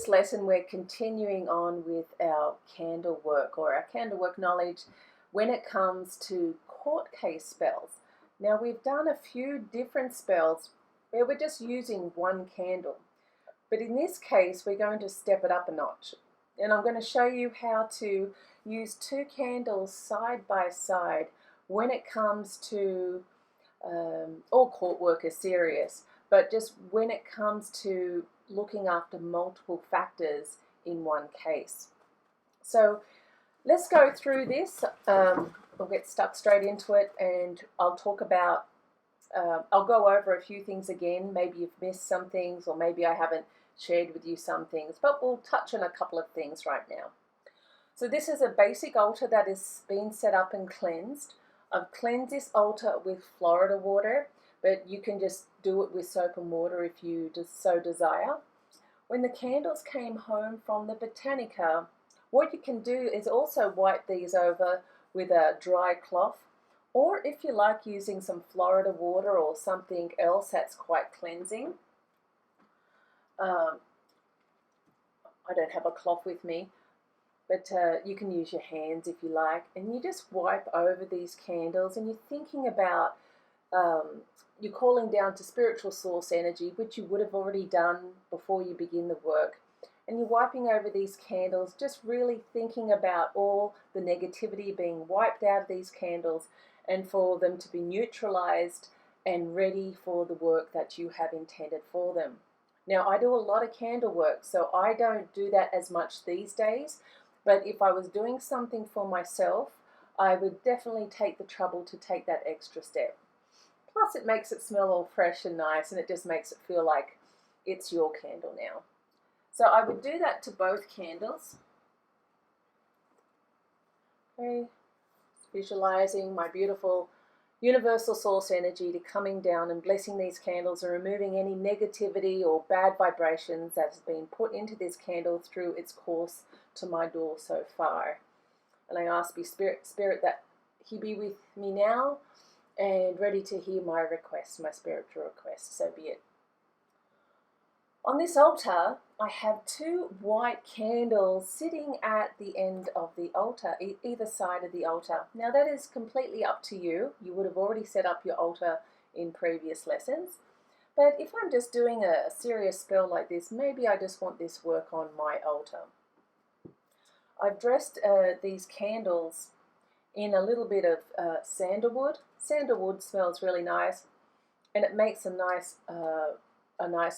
this lesson, we're continuing on with our candle work or our candle work knowledge when it comes to court case spells. Now, we've done a few different spells where we're just using one candle, but in this case, we're going to step it up a notch. And I'm going to show you how to use two candles side by side when it comes to all court work is serious, but just when it comes to looking after multiple factors in one case. So let's go through this. We'll get stuck straight into it, and I'll talk about, I'll go over a few things again. Maybe you've missed some things, or maybe I haven't shared with you some things, but we'll touch on a couple of things right now. So this is a basic altar that is being set up and cleansed. I've cleansed this altar with Florida water, but you can just do it with soap and water if you just so desire. When the candles came home from the Botanica, what you can do is also wipe these over with a dry cloth, or if you like using some Florida water or something else that's quite cleansing. I don't have a cloth with me, but you can use your hands if you like, and you just wipe over these candles, and you're thinking about, you're calling down to spiritual source energy, which you would have already done before you begin the work, and you're wiping over these candles, just really thinking about all the negativity being wiped out of these candles, and for them to be neutralized and ready for the work that you have intended for them. Now, I do a lot of candle work, so I don't do that as much these days, but if I was doing something for myself, I would definitely take the trouble to take that extra step. Plus, it makes it smell all fresh and nice, and it just makes it feel like it's your candle now. So I would do that to both candles. Okay, visualizing my beautiful universal source energy to coming down and blessing these candles and removing any negativity or bad vibrations that has been put into this candle through its course to my door so far. And I ask Spirit that He be with me now and ready to hear my request, my spiritual request, so be it. On this altar, I have two white candles sitting at the end of the altar, either side of the altar. Now that is completely up to you. You would have already set up your altar in previous lessons. But if I'm just doing a serious spell like this, maybe I just want this work on my altar. I've dressed these candles in a little bit of sandalwood. Sandalwood smells really nice, and it makes a nice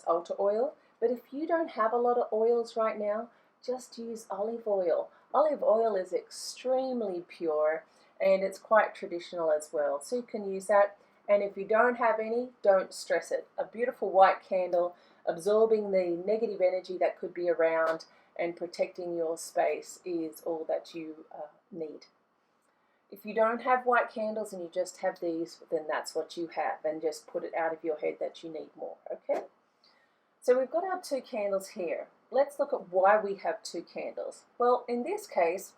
altar oil. But if you don't have a lot of oils right now, just use olive oil. Olive oil is extremely pure, and it's quite traditional as well, so you can use that. And if you don't have any, don't stress it. A beautiful white candle absorbing the negative energy that could be around and protecting your space is all that you need. If you don't have white candles and you just have these, then that's what you have, and just put it out of your head that you need more, okay? So we've got our two candles here. Let's look at why we have two candles. Well, in this case,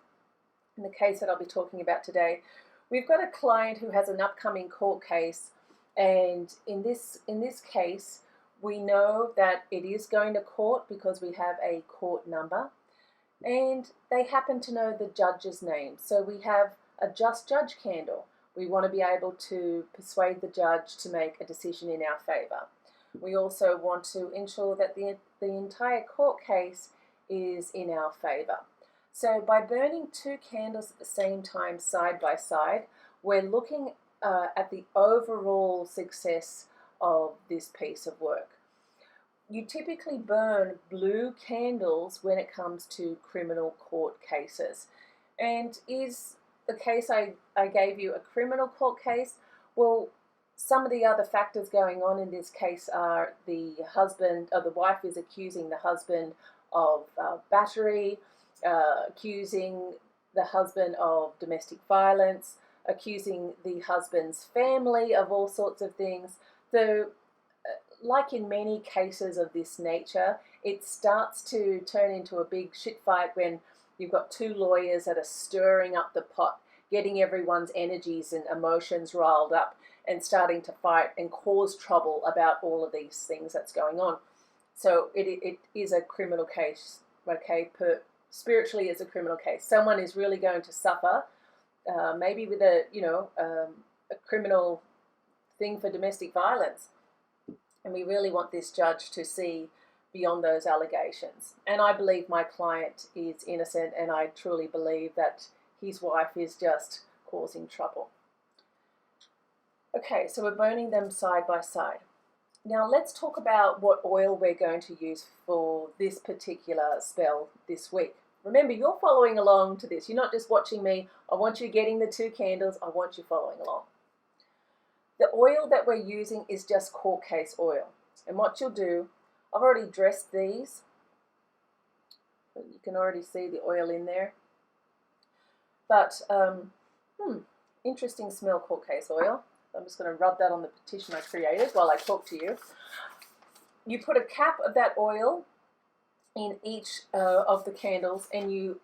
in the case that I'll be talking about today, we've got a client who has an upcoming court case, and in this case, we know that it is going to court because we have a court number, and they happen to know the judge's name. So we have a just judge candle. We want to be able to persuade the judge to make a decision in our favor. We also want to ensure that the entire court case is in our favor. So by burning two candles at the same time side by side, we're looking at the overall success of this piece of work. You typically burn blue candles when it comes to criminal court cases. And is the case I gave you a criminal court case? Well, some of the other factors going on in this case are the husband, or the wife is accusing the husband of battery, accusing the husband of domestic violence, accusing the husband's family of all sorts of things. So, like in many cases of this nature, it starts to turn into a big shit fight when you've got two lawyers that are stirring up the pot, getting everyone's energies and emotions riled up and starting to fight and cause trouble about all of these things that's going on. So it is a criminal case, okay? Spiritually, it's a criminal case. Someone is really going to suffer, maybe with a criminal thing for domestic violence, and we really want this judge to see beyond those allegations. And I believe my client is innocent, and I truly believe that his wife is just causing trouble. Okay, so we're burning them side by side. Now let's talk about what oil we're going to use for this particular spell this week. Remember, you're following along to this. You're not just watching me. I want you getting the 2 candles. I want you following along. The oil that we're using is just court case oil. And what you'll do, I've already dressed these. You can already see the oil in there. But, interesting smell, court case oil. I'm just going to rub that on the petition I created while I talk to you. You put a cap of that oil in each of the candles, and you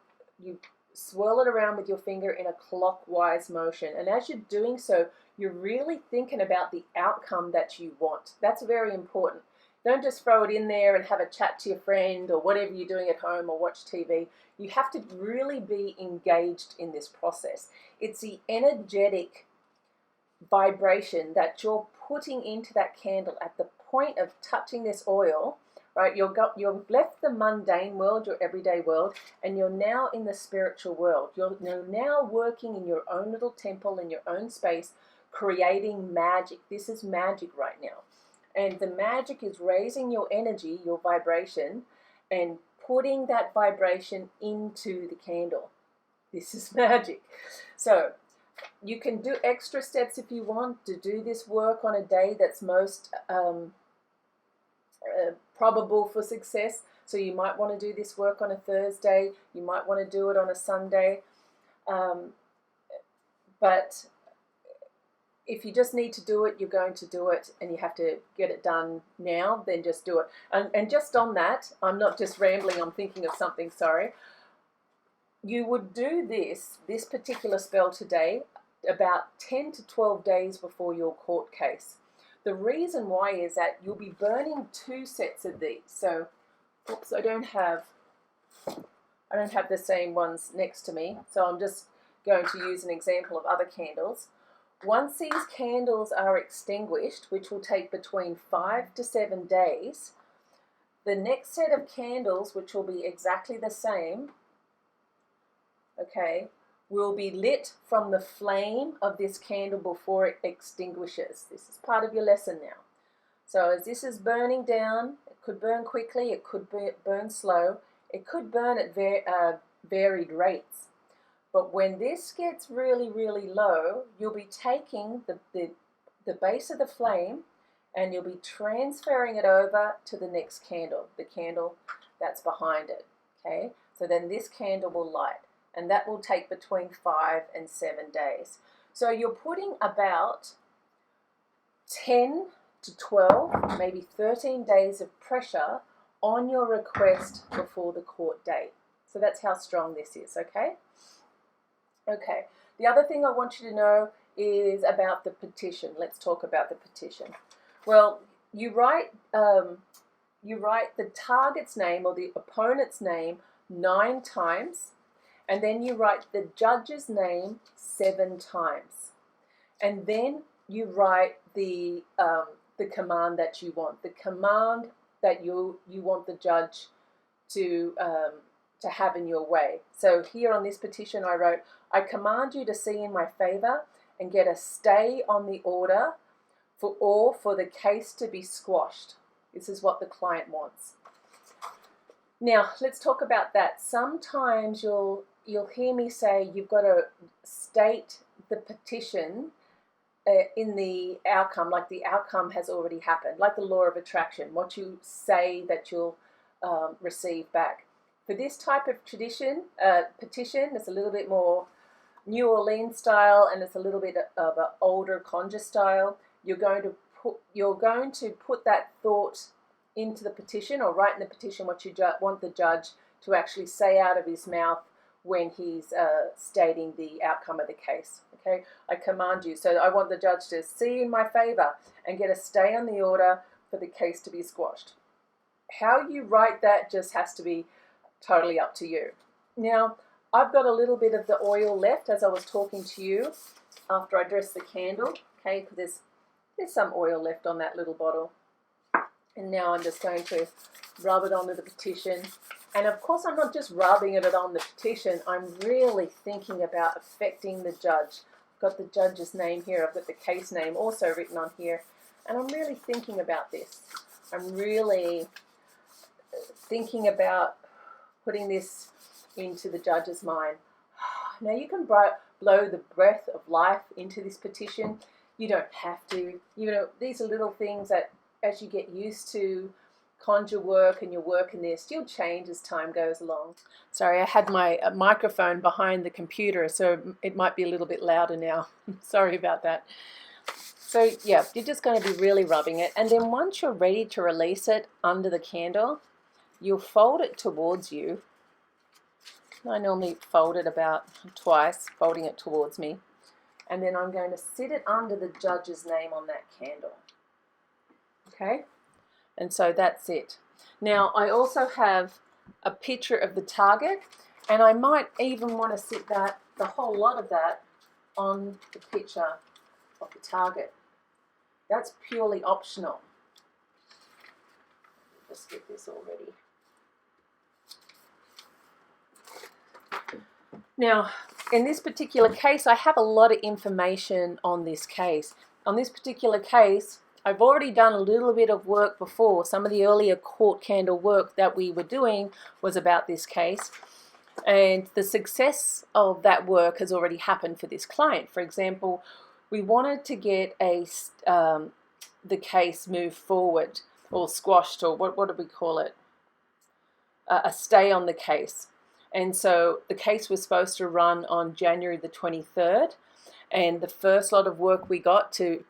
swirl it around with your finger in a clockwise motion. And as you're doing so, you're really thinking about the outcome that you want. That's very important. Don't just throw it in there and have a chat to your friend or whatever you're doing at home or watch TV. You have to really be engaged in this process. It's the energetic vibration that you're putting into that candle at the point of touching this oil, right? You've left the mundane world, your everyday world, and you're now in the spiritual world. You're now working in your own little temple, in your own space, creating magic. This is magic right now. And the magic is raising your energy, your vibration, and putting that vibration into the candle. This is magic. So you can do extra steps if you want to do this work on a day that's most probable for success. So you might want to do this work on a Thursday. You might want to do it on a Sunday. But if you just need to do it, you're going to do it, and you have to get it done now, then just do it. And just on that, I'm not just rambling, I'm thinking of something, sorry. You would do this particular spell today about 10 to 12 days before your court case. The reason why is that you'll be burning 2 sets of these. So, oops, I don't have the same ones next to me, so I'm just going to use an example of other candles. Once these candles are extinguished, which will take between 5 to 7 days, the next set of candles, which will be exactly the same, okay, will be lit from the flame of this candle before it extinguishes. This is part of your lesson now. So as this is burning down, it could burn quickly, it could burn slow, it could burn at varied rates. But when this gets really, really low, you'll be taking the base of the flame and you'll be transferring it over to the next candle, the candle that's behind it, okay? So then this candle will light. And that will take between 5 and 7 days. So you're putting about 10 to 12, maybe 13 days of pressure on your request before the court date. So that's how strong this is, okay? Okay, the other thing I want you to know is about the petition. Let's talk about the petition. Well, you write the target's name or the opponent's name 9 times, and then you write the judge's name 7 times. And then you write the command that you want, the command that you want the judge to have in your way. So here on this petition I wrote, I command you to see in my favor and get a stay on the order for the case to be squashed. This is what the client wants. Now, let's talk about that. Sometimes you'll hear me say you've got to state the petition in the outcome, like the outcome has already happened, like the law of attraction, what you say that you'll receive back. For this type of petition, it's a little bit more New Orleans style, and it's a little bit of an older Conjure style. You're going to put that thought into the petition, or write in the petition what you want the judge to actually say out of his mouth when he's stating the outcome of the case. Okay, I command you. So I want the judge to see in my favor and get a stay on the order for the case to be squashed. how you write that just has to be totally up to you. Now, I've got a little bit of the oil left as I was talking to you after I dressed the candle, okay, because there's some oil left on that little bottle. And now I'm just going to rub it onto the petition. And of course, I'm not just rubbing it on the petition, I'm really thinking about affecting the judge. I've got the judge's name here, I've got the case name also written on here, and I'm really thinking about this. I'm really thinking about putting this into the judge's mind. Now you can blow the breath of life into this petition. You don't have to. You know, these are little things that as you get used to conjure work and you're working there, still change as time goes along. Sorry, I had my microphone behind the computer, so it might be a little bit louder now. Sorry about that. So yeah, you're just going to be really rubbing it, and then once you're ready to release it under the candle, you'll fold it towards you. I normally fold it about twice, folding it towards me, and then I'm going to sit it under the judge's name on that candle. Okay, and so that's it. Now I also have a picture of the target, and I might even want to sit the whole lot of that on the picture of the target. That's purely optional. Just get this all ready. Now, in this particular case, I have a lot of information on this case. On this particular case, I've already done a little bit of work before. Some of the earlier court candle work that we were doing was about this case. And the success of that work has already happened for this client. For example, we wanted to get the case moved forward, or squashed, or what do we call it? A stay on the case. And so the case was supposed to run on January the 23rd, and the first lot of work we got to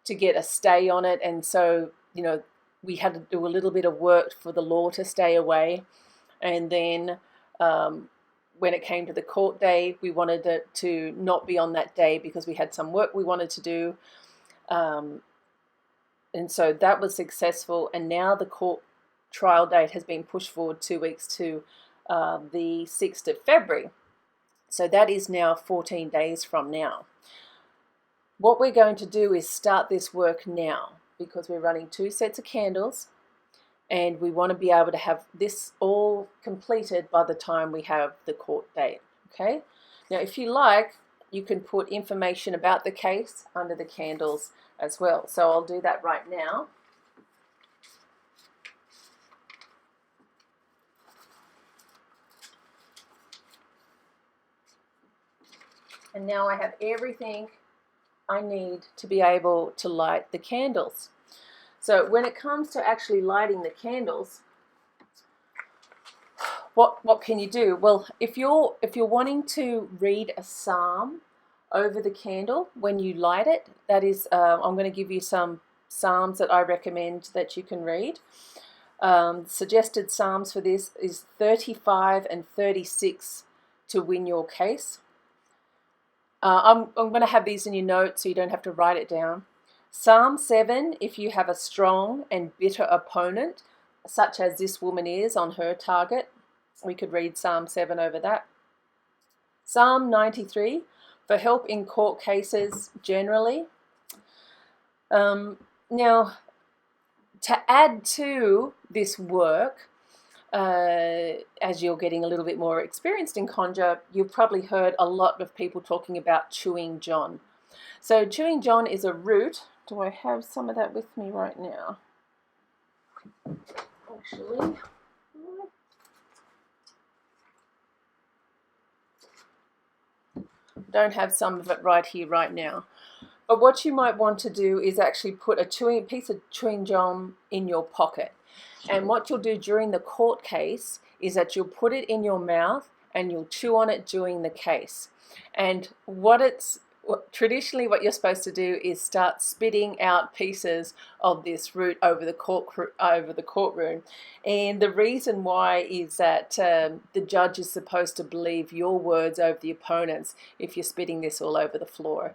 get a stay on it, and so we had to do a little bit of work for the law to stay away, and then when it came to the court day, we wanted it to not be on that day because we had some work we wanted to do, and so that was successful, and now the court trial date has been pushed forward 2 weeks to the 6th of February. So that is now 14 days from now. What we're going to do is start this work now because we're running 2 sets of candles and we want to be able to have this all completed by the time we have the court date. Okay? Now, if you like, you can put information about the case under the candles as well. So I'll do that right now. And now I have everything I need to be able to light the candles. So when it comes to actually lighting the candles, what can you do? Well, if you're wanting to read a psalm over the candle when you light it, that is, I'm going to give you some psalms that I recommend that you can read. Suggested psalms for this is 35 and 36 to win your case. I'm going to have these in your notes so you don't have to write it down. Psalm 7, if you have a strong and bitter opponent, such as this woman is on her target. We could read Psalm 7 over that. Psalm 93, for help in court cases generally. Now, to add to this work, as you're getting a little bit more experienced in conjure, you've probably heard a lot of people talking about chewing John. So chewing John is a root. Do I have some of that with me right now? Actually, don't have some of it right here right now. But what you might want to do is actually put a piece of chewing gum in your pocket. And what you'll do during the court case is that you'll put it in your mouth and you'll chew on it during the case. And traditionally what you're supposed to do is start spitting out pieces of this root over the courtroom. And the reason why is that the judge is supposed to believe your words over the opponent's if you're spitting this all over the floor.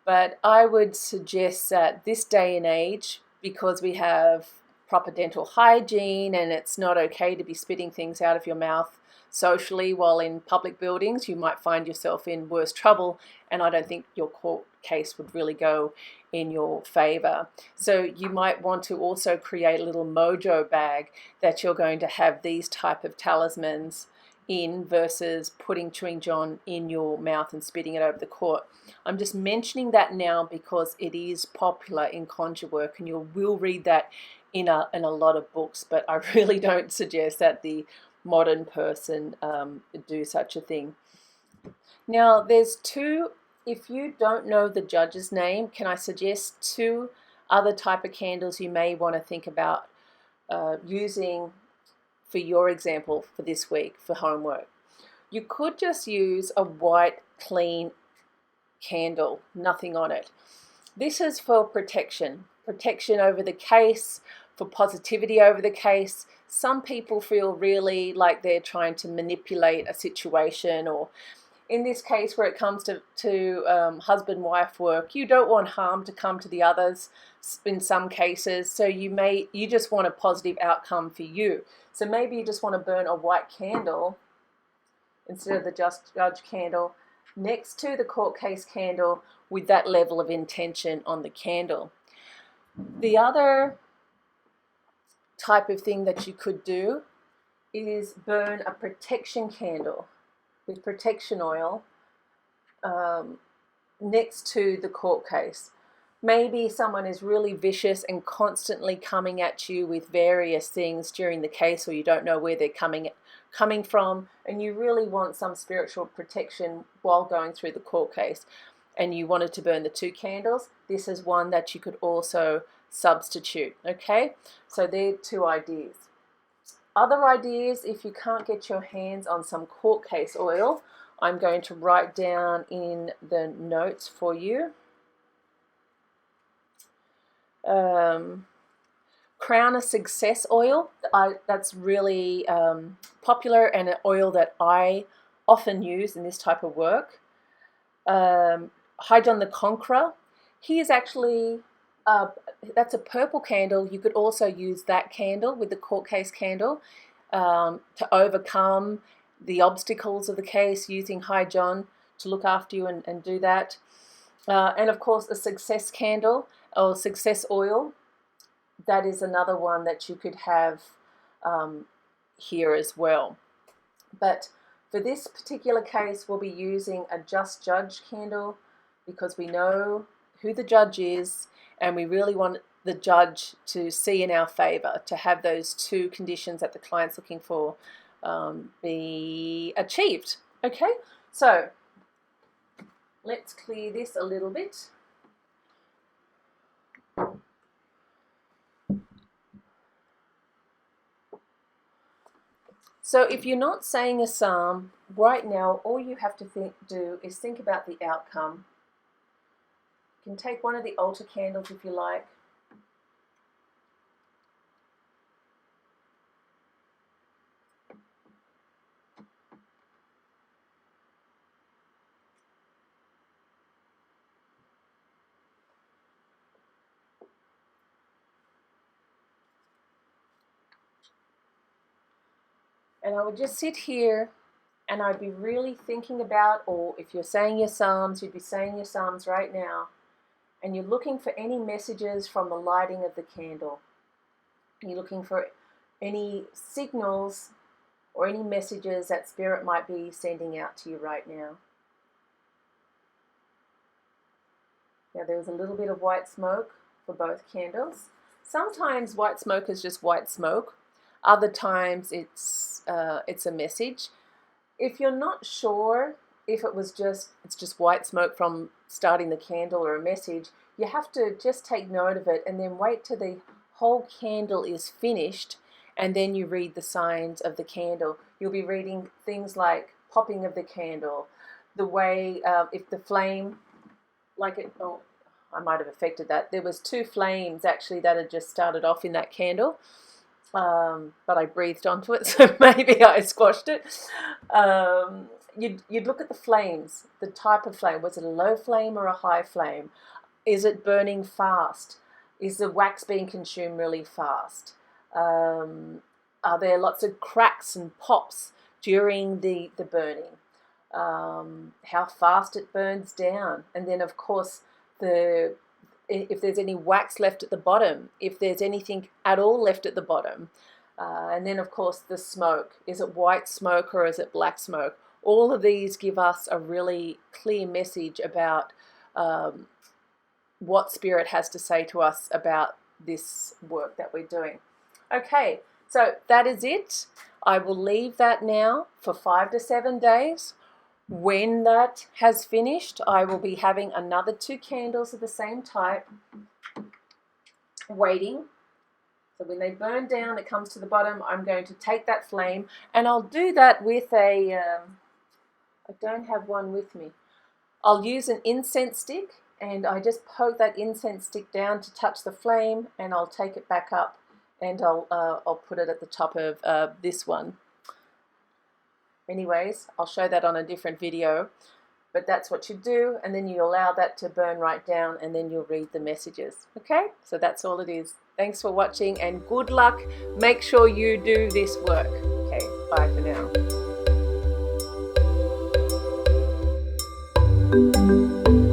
But I would suggest that this day and age, because we have proper dental hygiene and it's not okay to be spitting things out of your mouth socially while in public buildings, you might find yourself in worse trouble, and I don't think your court case would really go in your favor. So you might want to also create a little mojo bag that you're going to have these type of talismans in versus putting chewing John in your mouth and spitting it over the court. I'm just mentioning that now because it is popular in conjure work, and you will read that in a lot of books, but I really don't suggest that the modern person do such a thing. Now there's two, if you don't know the judge's name, can I suggest two other type of candles you may want to think about using for your example for this week for homework. You could just use a white clean candle, nothing on it. This is for protection over the case, for positivity over the case. Some people feel really like they're trying to manipulate a situation, or in this case where it comes to husband-wife work, you don't want harm to come to the others in some cases, so you just want a positive outcome for you. So maybe you just want to burn a white candle instead of the just judge candle next to the court case candle with that level of intention on the candle. The other type of thing that you could do is burn a protection candle with protection oil next to the court case. Maybe someone is really vicious and constantly coming at you with various things during the case, or you don't know where they're coming from, and you really want some spiritual protection while going through the court case, and you wanted to burn the two candles. This is one that you could also substitute. Okay, so they're two ideas. Other ideas, if you can't get your hands on some court case oil, I'm going to write down in the notes for you. Crown of Success oil, that's really popular, and an oil that I often use in this type of work. Hydron the Conqueror, he is actually that's a purple candle. You could also use that candle with the court case candle to overcome the obstacles of the case, using High John to look after you and do that. And of course a success candle or success oil, that is another one that you could have here as well. But for this particular case, we'll be using a just judge candle because we know who the judge is, and we really want the judge to see in our favor, to have those two conditions that the client's looking for be achieved. Okay, so let's clear this a little bit. So if you're not saying a psalm right now, all you have to do is think about the outcome. You can take one of the altar candles if you like. And I would just sit here and I'd be really thinking about, or if you're saying your psalms, you'd be saying your psalms right now, and you're looking for any messages from the lighting of the candle. You're looking for any signals or any messages that Spirit might be sending out to you right now. Now there was a little bit of white smoke for both candles. Sometimes white smoke is just white smoke. Other times it's a message. If you're not sure if it's just white smoke from starting the candle or a message, you have to just take note of it and then wait till the whole candle is finished, and then you read the signs of the candle. You'll be reading things like popping of the candle, the way if the flame, I might have affected that. There was 2 flames actually that had just started off in that candle. But I breathed onto it, so maybe I squashed it. You'd look at the flames, the type of flame. Was it a low flame or a high flame? Is it burning fast? Is the wax being consumed really fast? Are there lots of cracks and pops during the burning? How fast it burns down? And then, of course, if there's any wax left at the bottom, if there's anything at all left at the bottom. And then, of course, the smoke. Is it white smoke or is it black smoke? All of these give us a really clear message about what Spirit has to say to us about this work that we're doing. Okay, so that is it. I will leave that now for 5 to 7 days. When that has finished, I will be having another 2 candles of the same type waiting. So when they burn down, it comes to the bottom, I'm going to take that flame, and I'll do that with a, I don't have one with me. I'll use an incense stick, and I just poke that incense stick down to touch the flame, and I'll take it back up, and I'll put it at the top of this one. Anyways, I'll show that on a different video, but that's what you do, and then you allow that to burn right down, and then you'll read the messages. Okay, so that's all it is. Thanks for watching, and good luck. Make sure you do this work. Okay, bye for now.